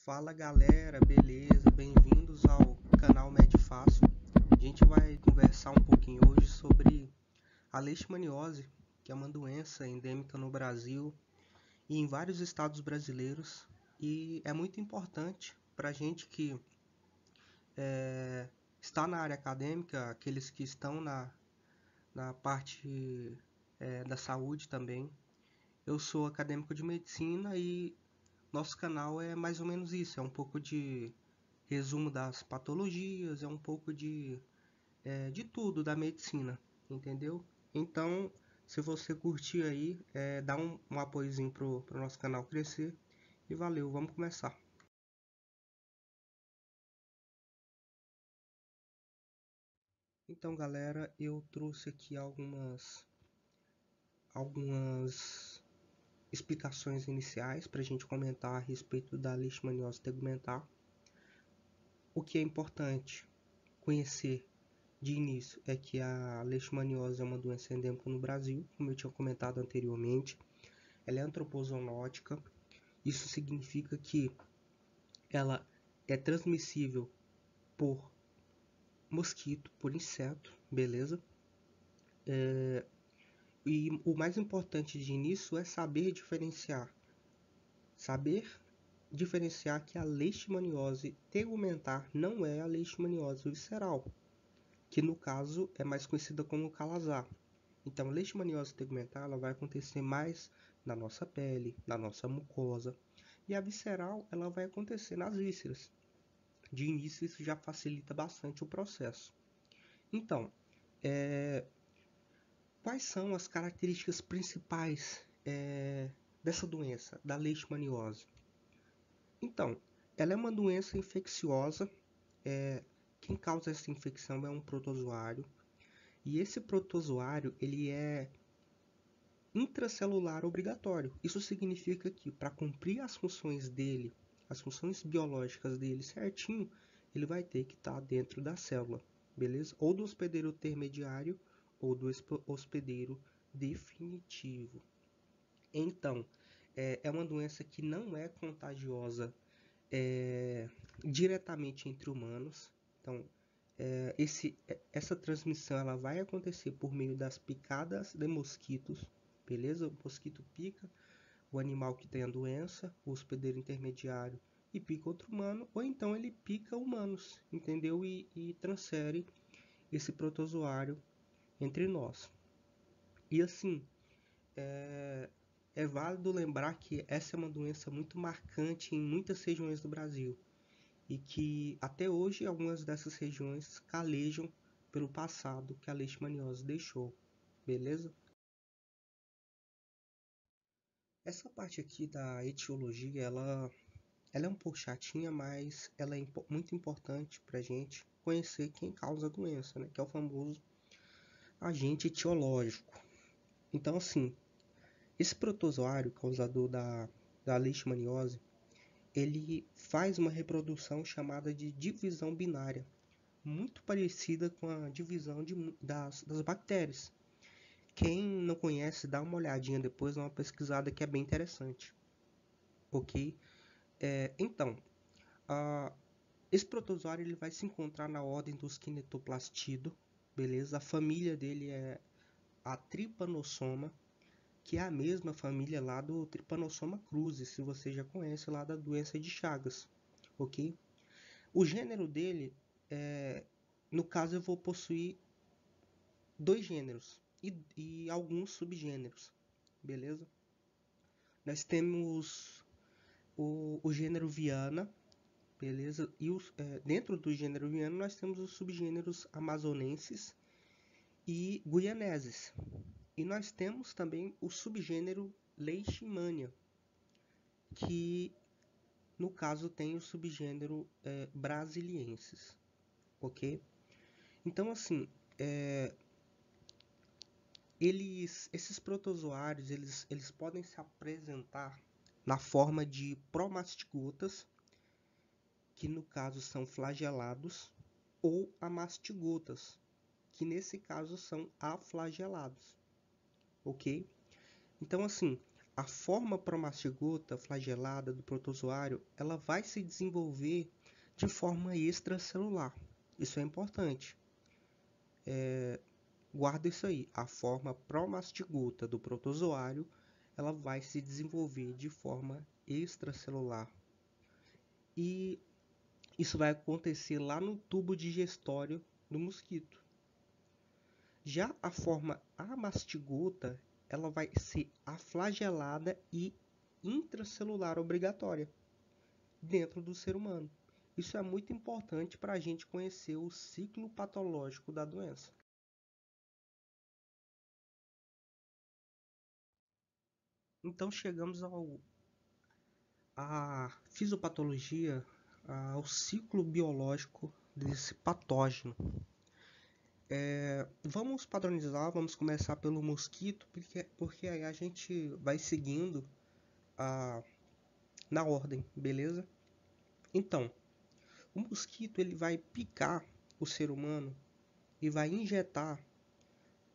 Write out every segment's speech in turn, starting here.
Fala galera, beleza? Bem-vindos ao canal Med Fácil. A gente vai conversar um pouquinho hoje sobre a leishmaniose, que é uma doença endêmica no Brasil e em vários estados brasileiros, e é muito importante para a gente que está na área acadêmica, aqueles que estão na parte da saúde também. Eu sou acadêmico de medicina e nosso canal é mais ou menos isso, é um pouco de resumo das patologias, é um pouco de tudo da medicina, entendeu? Então, se você curtir aí, dá um apoiozinho pro nosso canal crescer e valeu, vamos começar. Então, galera, eu trouxe aqui algumas explicações iniciais para a gente comentar a respeito da leishmaniose tegumentar. O que é importante conhecer de início é que a leishmaniose é uma doença endêmica no Brasil, como eu tinha comentado anteriormente. Ela é antropozoonótica. Isso significa que ela é transmissível por mosquito, por inseto, beleza? E o mais importante de início é saber diferenciar. Saber diferenciar que a leishmaniose tegumentar não é a leishmaniose visceral, que no caso é mais conhecida como calazar. Então, a leishmaniose tegumentar ela vai acontecer mais na nossa pele, na nossa mucosa, e a visceral ela vai acontecer nas vísceras. De início, isso já facilita bastante o processo. Então, quais são as características principais dessa doença, da leishmaniose? Então, ela é uma doença infecciosa. Quem causa essa infecção é um protozoário. E esse protozoário ele é intracelular obrigatório. Isso significa que para cumprir as funções dele, as funções biológicas dele certinho, ele vai ter que estar dentro da célula, beleza? Ou do hospedeiro intermediário ou do hospedeiro definitivo. Então, é uma doença que não é contagiosa diretamente entre humanos. Então, essa transmissão ela vai acontecer por meio das picadas de mosquitos, beleza? O mosquito pica o animal que tem a doença, o hospedeiro intermediário, e pica outro humano, ou então ele pica humanos, entendeu? E transfere esse protozoário entre nós. E assim, é válido lembrar que essa é uma doença muito marcante em muitas regiões do Brasil e que até hoje algumas dessas regiões calejam pelo passado que a leishmaniose deixou, beleza? Essa parte aqui da etiologia, ela é um pouco chatinha, mas ela é muito importante para a gente conhecer quem causa a doença, né? Que é o famoso agente etiológico. Então, assim, esse protozoário causador da leishmaniose, ele faz uma reprodução chamada de divisão binária, muito parecida com a divisão das bactérias. Quem não conhece, dá uma olhadinha depois, dá uma pesquisada que é bem interessante, ok? Então, esse protozoário ele vai se encontrar na ordem dos Kinetoplastido, beleza? A família dele é a Trypanosoma, que é a mesma família lá do Trypanosoma cruzi, se você já conhece lá da doença de Chagas, ok? O gênero dele, no caso eu vou possuir dois gêneros e alguns subgêneros, beleza? Nós temos o gênero Viana, beleza? E dentro do gênero Viana nós temos os subgêneros amazonenses e guianeses. E nós temos também o subgênero Leishmania, que no caso tem o subgênero brasiliensis, ok? Então assim, esses protozoários eles podem se apresentar na forma de promastigotas, que no caso são flagelados, ou amastigotas, que nesse caso são aflagelados, ok? Então assim, a forma promastigota flagelada do protozoário, ela vai se desenvolver de forma extracelular. Isso é importante. Guarda isso aí. A forma promastigota do protozoário, ela vai se desenvolver de forma extracelular. E isso vai acontecer lá no tubo digestório do mosquito. Já a forma amastigota, ela vai ser aflagelada e intracelular obrigatória dentro do ser humano. Isso é muito importante para a gente conhecer o ciclo patológico da doença. Então chegamos à fisiopatologia, ao ciclo biológico desse patógeno. Vamos padronizar, vamos começar pelo mosquito, porque aí a gente vai seguindo na ordem, beleza? Então, o mosquito ele vai picar o ser humano e vai injetar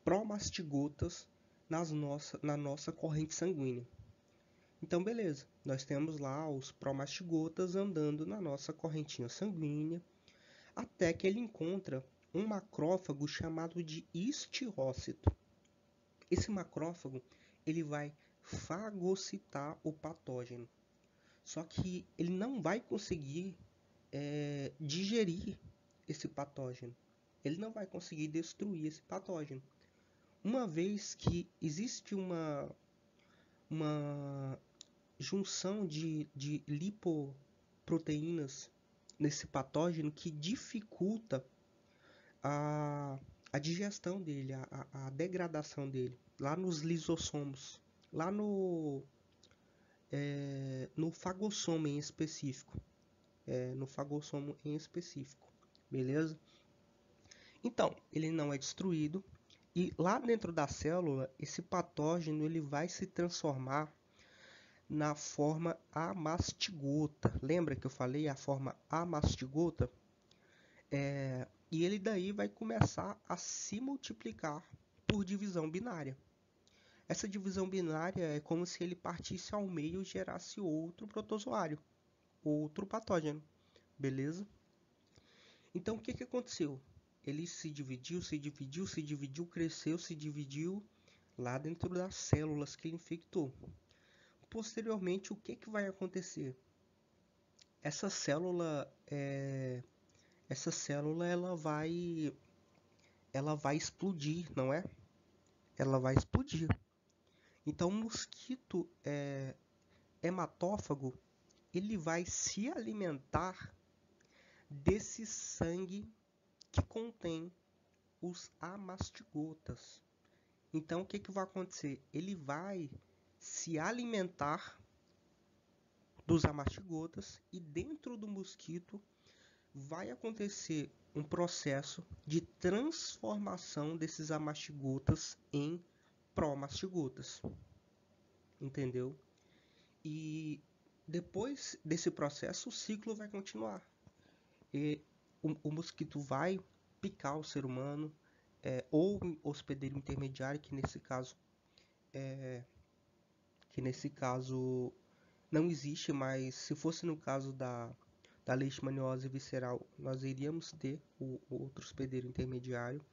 promastigotas na nossa corrente sanguínea. Então, beleza, nós temos lá os promastigotas andando na nossa correntinha sanguínea, até que ele encontra um macrófago chamado de estirócito. Esse macrófago ele vai fagocitar o patógeno, só que ele não vai conseguir digerir esse patógeno. Ele não vai conseguir destruir esse patógeno. Uma vez que existe uma junção de lipoproteínas nesse patógeno que dificulta a digestão dele, a degradação dele, lá nos lisossomos, lá no fagossomo em específico. No fagossomo em específico, beleza? Então, ele não é destruído e lá dentro da célula, esse patógeno ele vai se transformar na forma amastigota. Lembra que eu falei a forma amastigota? E ele daí vai começar a se multiplicar por divisão binária. Essa divisão binária é como se ele partisse ao meio e gerasse outro protozoário, outro patógeno, beleza? Então, o que aconteceu? Ele se dividiu, cresceu, se dividiu lá dentro das células que ele infectou. Posteriormente, o que vai acontecer? Essa célula ela vai explodir, não é? Ela vai explodir. Então, o mosquito hematófago ele vai se alimentar desse sangue que contém os amastigotas. Então, o que vai acontecer? Ele vai se alimentar dos amastigotas e dentro do mosquito vai acontecer um processo de transformação desses amastigotas em promastigotas. Entendeu? E depois desse processo, o ciclo vai continuar. E o mosquito vai picar o ser humano, ou hospedeiro intermediário, que nesse caso não existe, mas se fosse no caso da leishmaniose visceral, nós iríamos ter o outro hospedeiro intermediário.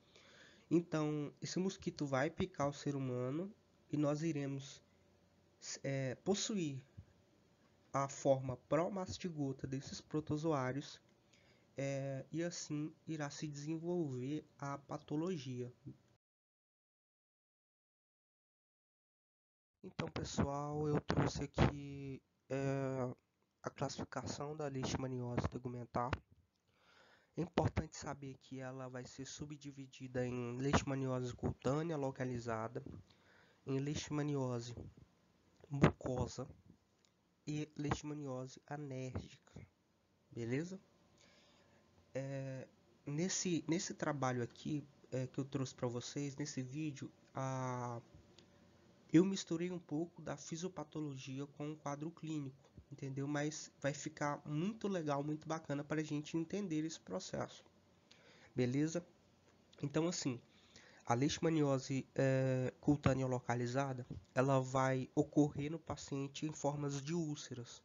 Então, esse mosquito vai picar o ser humano e nós iremos possuir a forma promastigota desses protozoários e assim irá se desenvolver a patologia. Então, pessoal, eu trouxe aqui a classificação da leishmaniose tegumentar. É importante saber que ela vai ser subdividida em leishmaniose cutânea localizada, em leishmaniose mucosa e leishmaniose alérgica, beleza? Nesse trabalho aqui que eu trouxe para vocês, nesse vídeo, eu misturei um pouco da fisiopatologia com o quadro clínico, entendeu? Mas vai ficar muito legal, muito bacana para a gente entender esse processo, beleza? Então, assim, A leishmaniose cutânea localizada, ela vai ocorrer no paciente em formas de úlceras.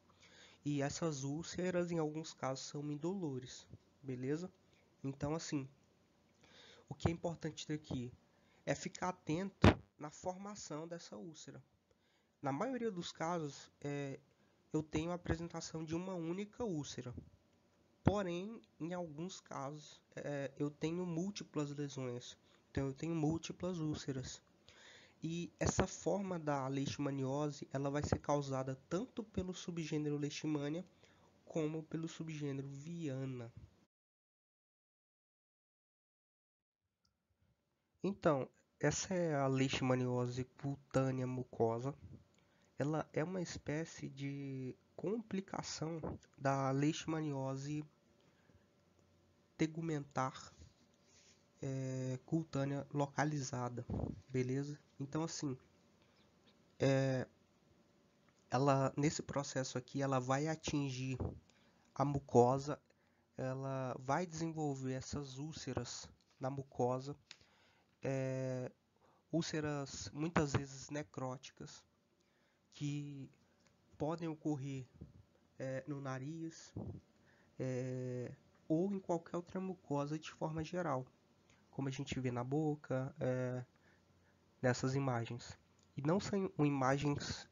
E essas úlceras, em alguns casos, são indolores, beleza? Então, assim, o que é importante aqui é ficar atento na formação dessa úlcera. Na maioria dos casos, eu tenho a apresentação de uma única úlcera. Porém, em alguns casos, eu tenho múltiplas lesões. Então, eu tenho múltiplas úlceras. E essa forma da leishmaniose, ela vai ser causada tanto pelo subgênero leishmania, como pelo subgênero viana. Então, essa é a leishmaniose cutânea mucosa. Ela é uma espécie de complicação da leishmaniose tegumentar cutânea localizada, beleza? Então, assim, ela nesse processo aqui, ela vai atingir a mucosa, ela vai desenvolver essas úlceras na mucosa, úlceras muitas vezes necróticas, que podem ocorrer no nariz ou em qualquer outra mucosa de forma geral, como a gente vê na boca, nessas imagens. E não são imagens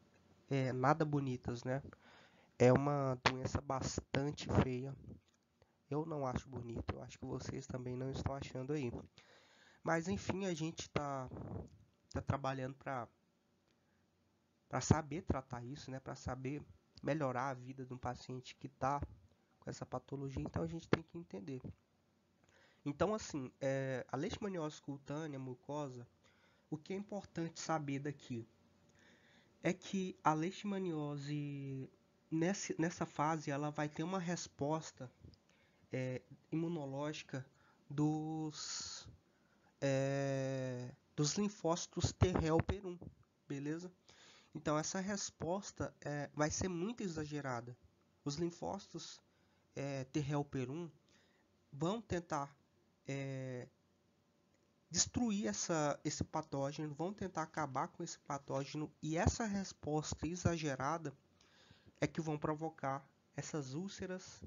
nada bonitas, né? É uma doença bastante feia. Eu não acho bonito, eu acho que vocês também não estão achando aí. Mas enfim, a gente tá trabalhando para saber tratar isso, né? Para saber melhorar a vida de um paciente que está com essa patologia, então a gente tem que entender. Então, assim, a leishmaniose cutânea mucosa, o que é importante saber daqui é que a leishmaniose, nessa fase, ela vai ter uma resposta imunológica dos linfócitos T helper 1, beleza? Então, essa resposta vai ser muito exagerada. Os linfócitos T helper 1 vão tentar destruir esse patógeno, vão tentar acabar com esse patógeno, e essa resposta exagerada é que vão provocar essas úlceras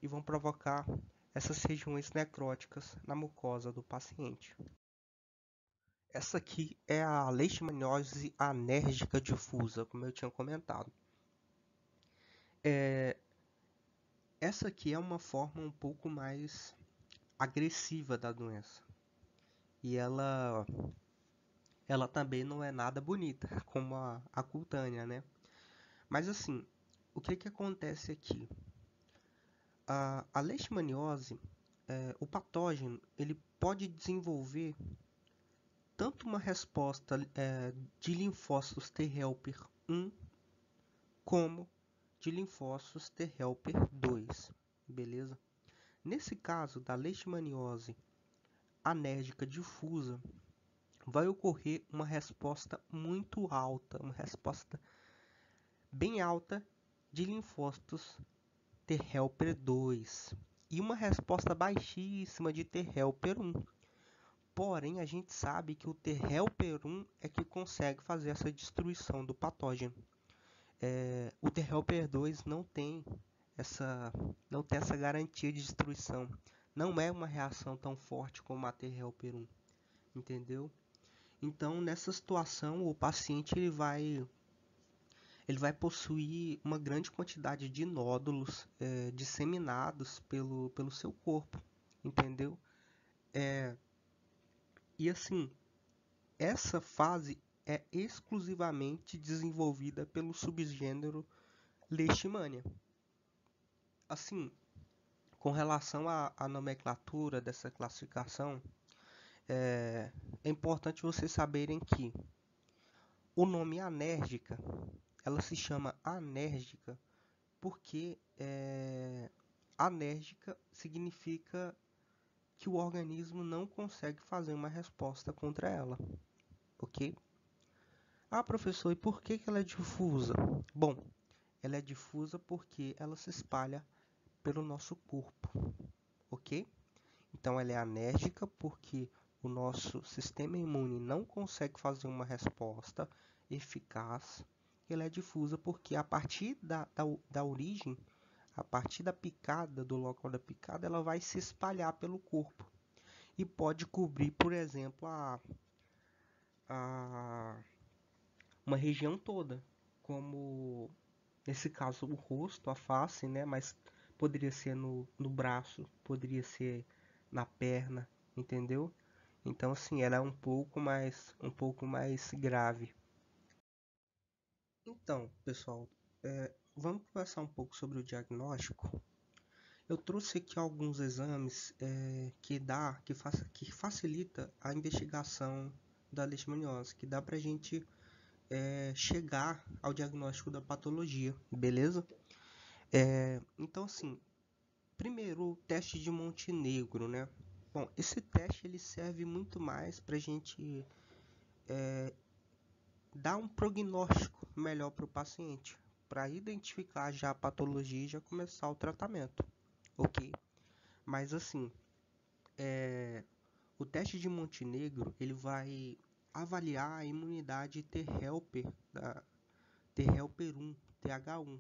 e vão provocar essas regiões necróticas na mucosa do paciente. Essa aqui é a leishmaniose anérgica difusa, como eu tinha comentado. Essa aqui é uma forma um pouco mais agressiva da doença. E ela também não é nada bonita, como a cutânea, né? Mas assim, o que acontece aqui? A leishmaniose, o patógeno, ele pode desenvolver tanto uma resposta de linfócitos T helper 1 como de linfócitos T helper 2, beleza? Nesse caso da leishmaniose anérgica difusa, vai ocorrer uma resposta muito alta, uma resposta bem alta de linfócitos T helper 2 e uma resposta baixíssima de T helper 1. Porém, a gente sabe que o T helper 1 é que consegue fazer essa destruição do patógeno. O T helper 2 não tem essa garantia de destruição. Não é uma reação tão forte como a T helper 1, entendeu? Então, nessa situação, o paciente ele vai possuir uma grande quantidade de nódulos disseminados pelo seu corpo, entendeu? E assim, essa fase é exclusivamente desenvolvida pelo subgênero Leishmania. Assim, com relação à nomenclatura dessa classificação, é importante vocês saberem que o nome anérgica, ela se chama anérgica porque anérgica significa que o organismo não consegue fazer uma resposta contra ela, ok? Ah, professor, e por que ela é difusa? Bom, ela é difusa porque ela se espalha pelo nosso corpo, ok? Então, ela é anérgica porque o nosso sistema imune não consegue fazer uma resposta eficaz, ela é difusa porque a partir da origem, a partir da picada, do local da picada, ela vai se espalhar pelo corpo e pode cobrir, por exemplo, a uma região toda, como nesse caso o rosto, a face, né? Mas poderia ser no braço, poderia ser na perna, entendeu? Então assim, ela é um pouco mais grave. Então, pessoal, vamos conversar um pouco sobre o diagnóstico. Eu trouxe aqui alguns exames que facilita a investigação da leishmaniose, que dá para a gente chegar ao diagnóstico da patologia, beleza? Então, assim, primeiro o teste de Montenegro, né? Bom, esse teste ele serve muito mais para a gente dar um prognóstico melhor para o paciente, para identificar já a patologia e já começar o tratamento, ok? Mas assim, o teste de Montenegro ele vai avaliar a imunidade T-helper 1, TH1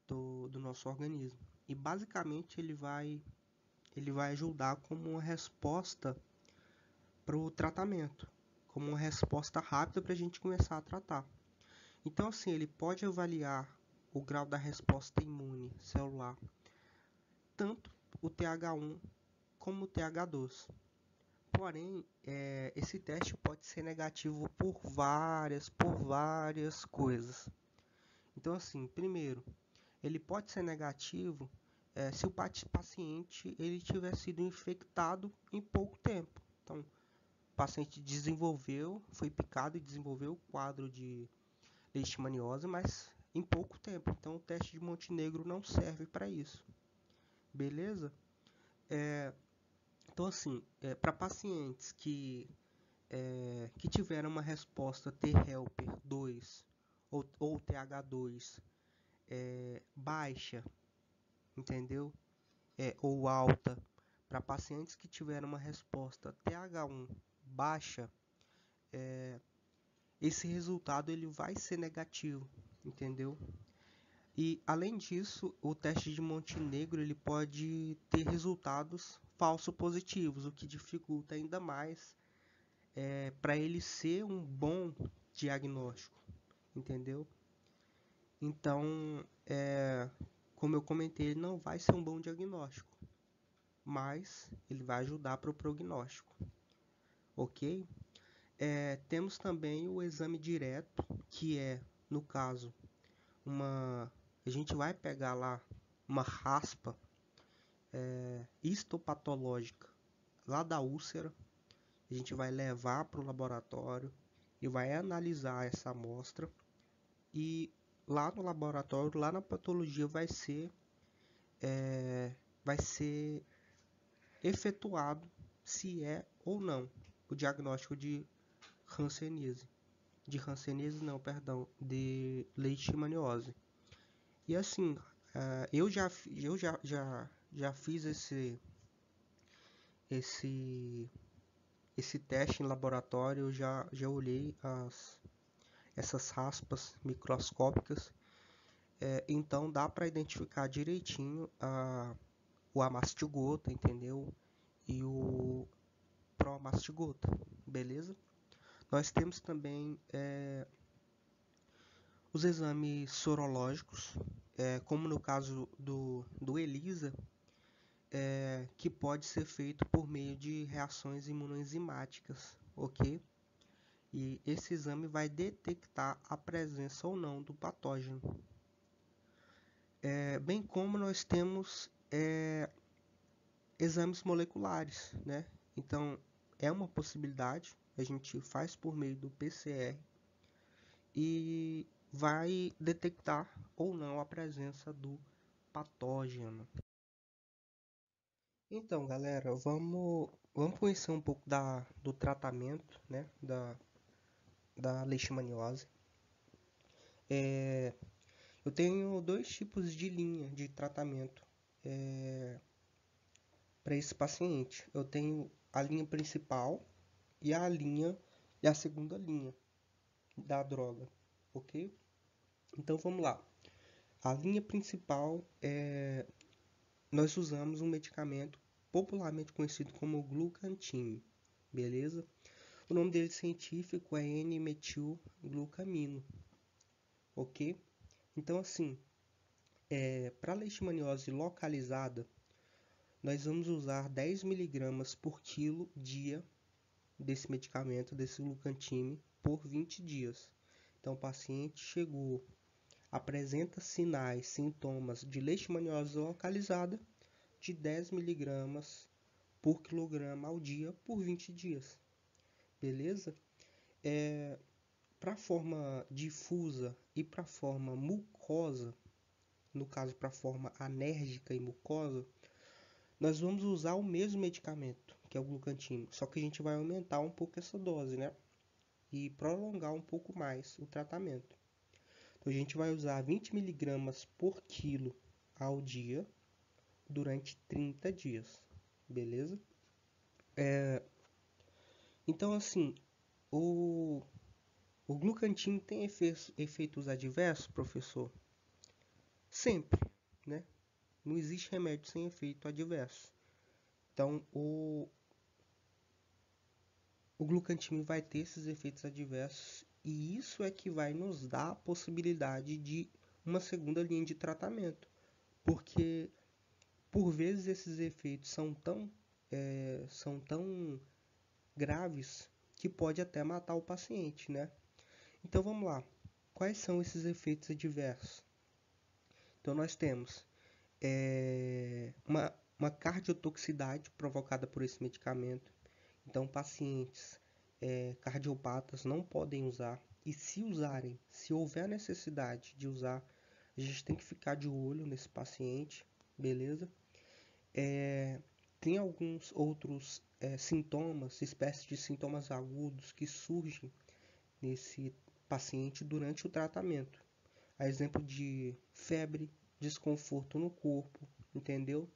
do nosso organismo. E basicamente ele vai ajudar como uma resposta para o tratamento, como uma resposta rápida para a gente começar a tratar. Então, assim, ele pode avaliar o grau da resposta imune celular, tanto o TH1 como o TH2. Porém, esse teste pode ser negativo por várias coisas. Então, assim, primeiro, ele pode ser negativo se o paciente ele tiver sido infectado em pouco tempo. Então, o paciente foi picado e desenvolveu o quadro de leishmaniose, mas em pouco tempo. Então, o teste de Montenegro não serve para isso. Beleza? Então, assim, para pacientes que tiveram uma resposta T-helper 2 ou TH2 baixa, entendeu? Ou alta, para pacientes que tiveram uma resposta TH1 baixa, esse resultado ele vai ser negativo, entendeu? E além disso, o teste de Montenegro ele pode ter resultados falso positivos, o que dificulta ainda mais para ele ser um bom diagnóstico, entendeu? Então, como eu comentei, ele não vai ser um bom diagnóstico, mas ele vai ajudar para o prognóstico, ok? Temos também o exame direto, que no caso, a gente vai pegar lá uma raspa histopatológica lá da úlcera, a gente vai levar para o laboratório e vai analisar essa amostra e lá no laboratório, lá na patologia vai ser efetuado se é ou não o diagnóstico de hanseníase. De hanseníase não, perdão, de leishmaniose. E assim, eu já fiz esse teste em laboratório, eu já olhei essas raspas microscópicas, então dá para identificar direitinho o amastigota, entendeu? E o promastigota, beleza? Nós temos também os exames sorológicos, como no caso do ELISA, que pode ser feito por meio de reações imunoenzimáticas, ok? E esse exame vai detectar a presença ou não do patógeno. Bem como nós temos exames moleculares, né? Então, é uma possibilidade, a gente faz por meio do PCR e vai detectar ou não a presença do patógeno. Então, galera, vamos conhecer um pouco do tratamento, né, da leishmaniose. Eu tenho dois tipos de linha de tratamento para esse paciente. Eu tenho a linha principal e a segunda linha da droga, ok? Então vamos lá. A linha principal nós usamos um medicamento popularmente conhecido como glucantime, beleza? O nome dele científico é N-metilglucamino, ok? Então assim, para leishmaniose localizada, nós vamos usar 10 miligramas por quilo dia desse medicamento, desse glucantime, por 20 dias. Então o paciente chegou, apresenta sinais, sintomas de leishmaniose localizada, de 10 miligramas por quilograma ao dia por 20 dias, beleza? Para a forma difusa e para a forma mucosa, no caso para a forma anérgica e mucosa, nós vamos usar o mesmo medicamento, que é o glucantime, só que a gente vai aumentar um pouco essa dose, né? E prolongar um pouco mais o tratamento. Então a gente vai usar 20 miligramas por quilo ao dia durante 30 dias, beleza? Então assim, o glucantime tem efeitos adversos, professor? Sempre, né? Não existe remédio sem efeito adverso. Então o glucantime vai ter esses efeitos adversos e isso é que vai nos dar a possibilidade de uma segunda linha de tratamento, porque por vezes esses efeitos são tão graves que pode até matar o paciente, né? Então vamos lá, quais são esses efeitos adversos? Então nós temos uma cardiotoxicidade provocada por esse medicamento. Então, pacientes cardiopatas não podem usar. E se usarem, se houver a necessidade de usar, a gente tem que ficar de olho nesse paciente, beleza? Tem alguns outros sintomas, espécies de sintomas agudos que surgem nesse paciente durante o tratamento. A exemplo de febre, desconforto no corpo, entendeu?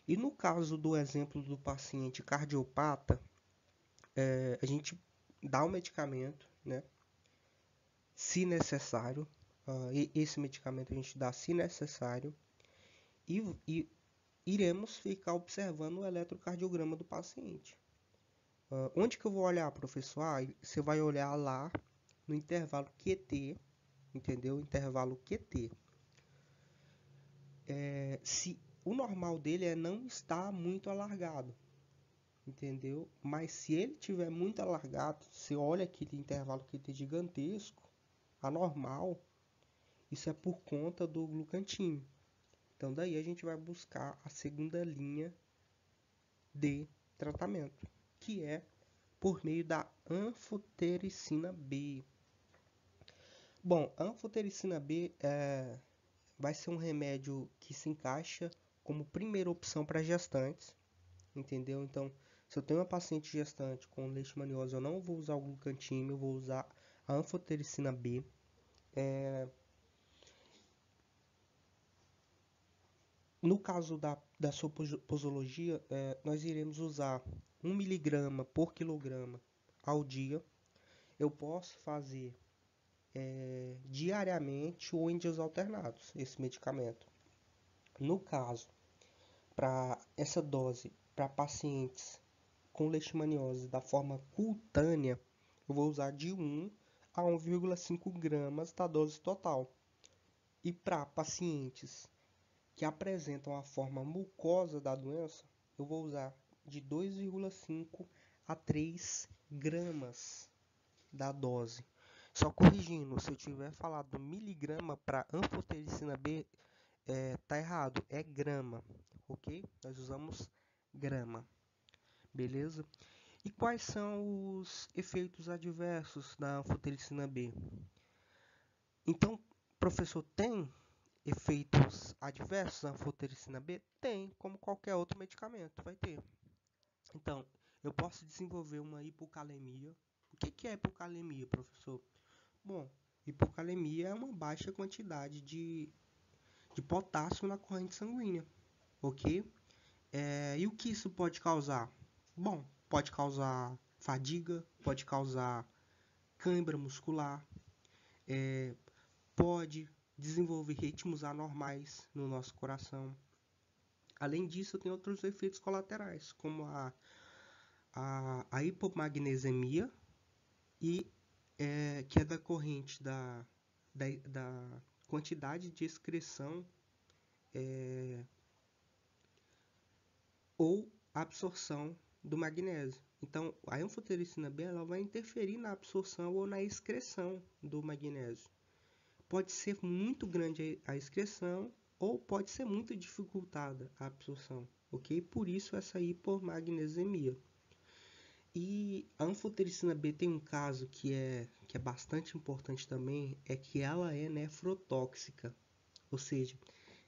E no caso do exemplo do paciente cardiopata, a gente dá o medicamento, né? Se necessário, esse medicamento a gente dá se necessário, e iremos ficar observando o eletrocardiograma do paciente. Onde que eu vou olhar, professor? Você vai olhar lá no intervalo QT, entendeu? Intervalo QT. Se o normal dele é não estar muito alargado, entendeu? Mas se ele tiver muito alargado, você olha aquele intervalo QT gigantesco, anormal, isso é por conta do glucantime. Então daí a gente vai buscar a segunda linha de tratamento, que é por meio da anfotericina B. Bom, a anfotericina B vai ser um remédio que se encaixa como primeira opção para gestantes, entendeu? Então, se eu tenho uma paciente gestante com leishmaniose, eu não vou usar o glucantime, eu vou usar a anfotericina B. No caso da sua posologia, nós iremos usar 1 miligrama por quilograma ao dia. Eu posso fazer diariamente ou em dias alternados esse medicamento. No caso, para essa dose para pacientes com leishmaniose da forma cutânea, eu vou usar de 1 a 1,5 gramas da dose total. E para pacientes que apresentam a forma mucosa da doença, eu vou usar de 2,5 a 3 gramas da dose. Só corrigindo, se eu tiver falado miligrama para anfotericina B, tá errado, é grama, ok? Nós usamos grama, beleza? E quais são os efeitos adversos da anfotericina B? Então, professor, tem efeitos adversos da anfotericina B? Tem, como qualquer outro medicamento vai ter. Então, eu posso desenvolver uma hipocalemia. O que é hipocalemia, professor? Bom, hipocalemia é uma baixa quantidade de potássio na corrente sanguínea, ok? E o que isso pode causar? Bom, pode causar fadiga, pode causar cãibra muscular, pode desenvolver ritmos anormais no nosso coração. Além disso, tem outros efeitos colaterais, como a hipomagnesemia, e que é decorrente da quantidade de excreção ou absorção do magnésio. Então, a anfotericina B ela vai interferir na absorção ou na excreção do magnésio. Pode ser muito grande a excreção ou pode ser muito dificultada a absorção, ok? Por isso essa hipomagnesemia. E a anfotericina B tem um caso que é bastante importante também, é que ela é nefrotóxica, ou seja,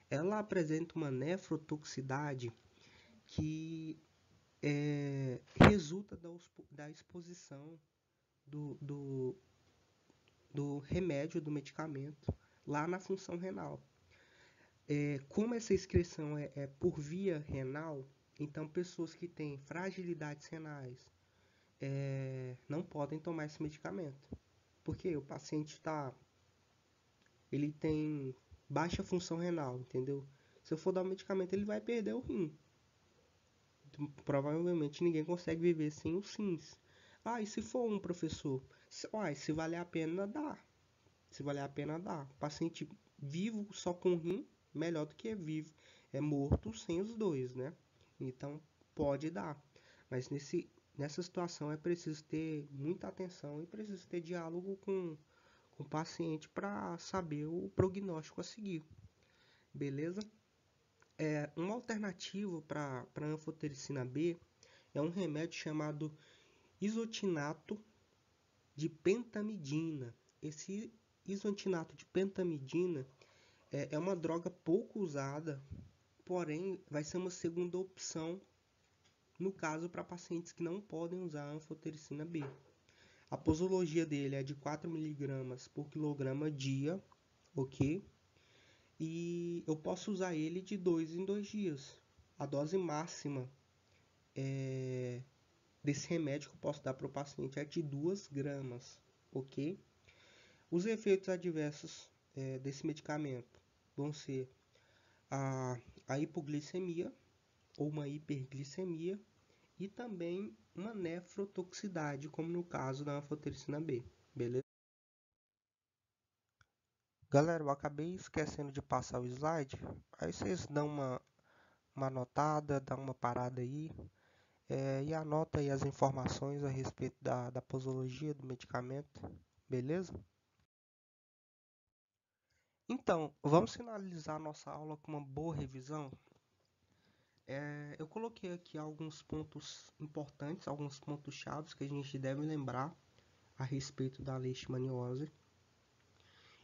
ela apresenta uma nefrotoxicidade que resulta da exposição do, do remédio, do medicamento, lá na função renal. Como essa excreção é por via renal, então pessoas que têm fragilidades renais não podem tomar esse medicamento. Porque o paciente ele tem baixa função renal, entendeu? Se eu for dar o medicamento, ele vai perder o rim. Provavelmente ninguém consegue viver sem os rins. Ah, e se for um professor? Se valer a pena, dá. Se valer a pena, dá. Paciente vivo só com rim, melhor do que vivo, morto sem os dois, né? Então, pode dar. Mas nessa situação é preciso ter muita atenção e preciso ter diálogo com o paciente para saber o prognóstico a seguir. Beleza? Uma alternativa para a anfotericina B é um remédio chamado isotinato de pentamidina. Esse isotinato de pentamidina é uma droga pouco usada, porém vai ser uma segunda opção no caso para pacientes que não podem usar a anfotericina B. A posologia dele é de 4 mg por quilograma dia, ok? E eu posso usar ele de 2 em 2 dias. A dose máxima desse remédio que eu posso dar para o paciente é de 2 gramas, ok? Os efeitos adversos desse medicamento vão ser a hipoglicemia ou uma hiperglicemia e também uma nefrotoxicidade, como no caso da anfotericina B, beleza? Galera, eu acabei esquecendo de passar o slide, aí vocês dão uma anotada, dão uma parada aí, e anota aí as informações a respeito da posologia do medicamento, beleza? Então, vamos finalizar a nossa aula com uma boa revisão. Eu coloquei aqui alguns pontos importantes, alguns pontos chaves que a gente deve lembrar a respeito da leishmaniose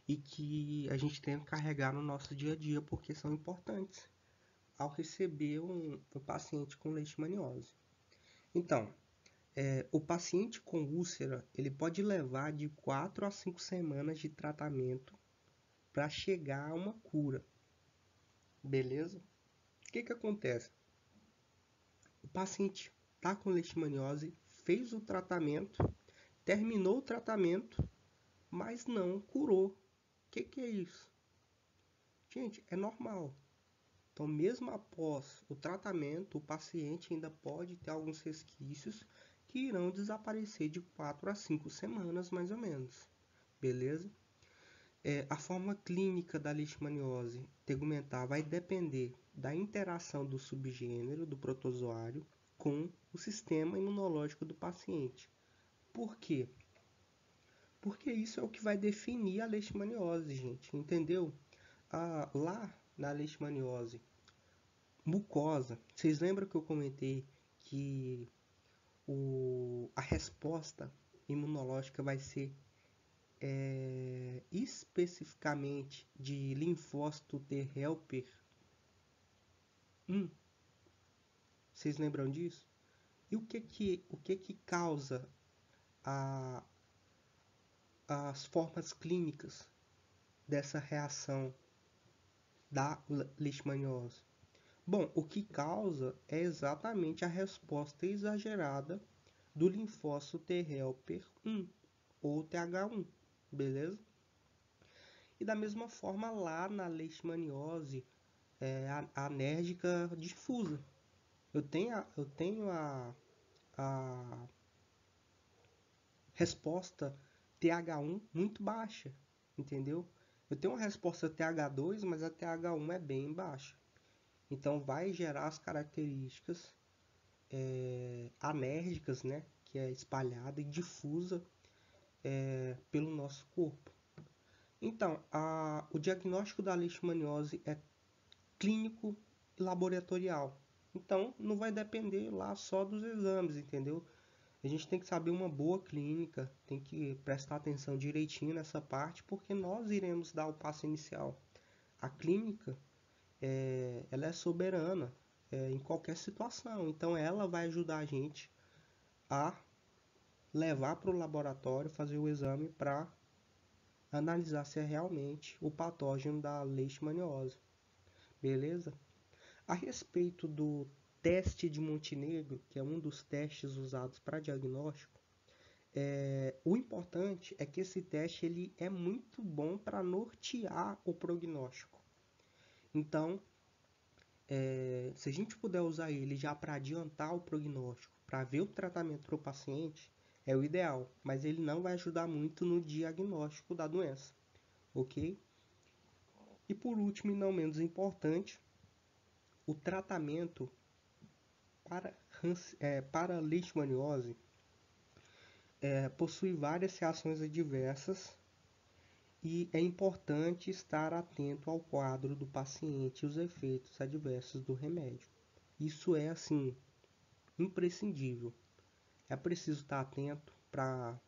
e que a gente tem que carregar no nosso dia a dia porque são importantes ao receber um paciente com leishmaniose. Então, o paciente com úlcera ele pode levar de 4 a 5 semanas de tratamento para chegar a uma cura, beleza? O que acontece? O paciente está com leishmaniose, fez o tratamento, terminou o tratamento, mas não curou. O que é isso? Gente, é normal. Então, mesmo após o tratamento, o paciente ainda pode ter alguns resquícios que irão desaparecer de 4 a 5 semanas, mais ou menos. Beleza? A forma clínica da leishmaniose tegumentar vai depender da interação do subgênero do protozoário com o sistema imunológico do paciente. Por quê? Porque isso é o que vai definir a leishmaniose, gente, entendeu? Lá na leishmaniose mucosa, vocês lembram que eu comentei que a resposta imunológica vai ser especificamente de linfócito T helper 1? Vocês lembram disso? E o que causa a, as formas clínicas dessa reação da leishmaniose? Bom, o que causa é exatamente a resposta exagerada do linfócito T helper 1 ou TH1, beleza? E da mesma forma lá na leishmaniose anérgica difusa, eu tenho a resposta TH1 muito baixa, entendeu? Eu tenho uma resposta TH2, mas a TH1 é bem baixa. Então vai gerar as características anérgicas, né? Que é espalhada e difusa pelo nosso corpo. Então, o diagnóstico da leishmaniose é clínico e laboratorial. Então, não vai depender lá só dos exames, entendeu? A gente tem que saber uma boa clínica, tem que prestar atenção direitinho nessa parte, porque nós iremos dar o passo inicial. A clínica, ela é soberana em qualquer situação, então ela vai ajudar a gente a levar para o laboratório, fazer o exame para analisar se é realmente o patógeno da leishmaniose, beleza? A respeito do teste de Montenegro, que é um dos testes usados para diagnóstico, o importante é que esse teste ele é muito bom para nortear o prognóstico. Então, se a gente puder usar ele já para adiantar o prognóstico, para ver o tratamento para o paciente, é o ideal, mas ele não vai ajudar muito no diagnóstico da doença, ok? E por último, e não menos importante, o tratamento para leishmaniose possui várias reações adversas e é importante estar atento ao quadro do paciente e os efeitos adversos do remédio. Isso é, assim, imprescindível. É preciso estar atento para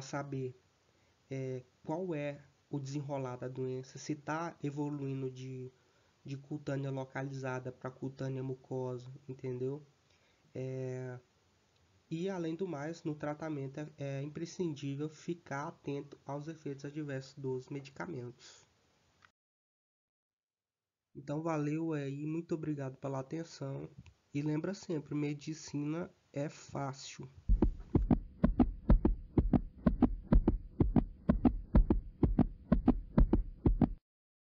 saber qual é o desenrolar da doença, se está evoluindo de cutânea localizada para cutânea mucosa, entendeu? E além do mais, no tratamento é imprescindível ficar atento aos efeitos adversos dos medicamentos. Então valeu aí, muito obrigado pela atenção e lembra sempre, medicina é fácil.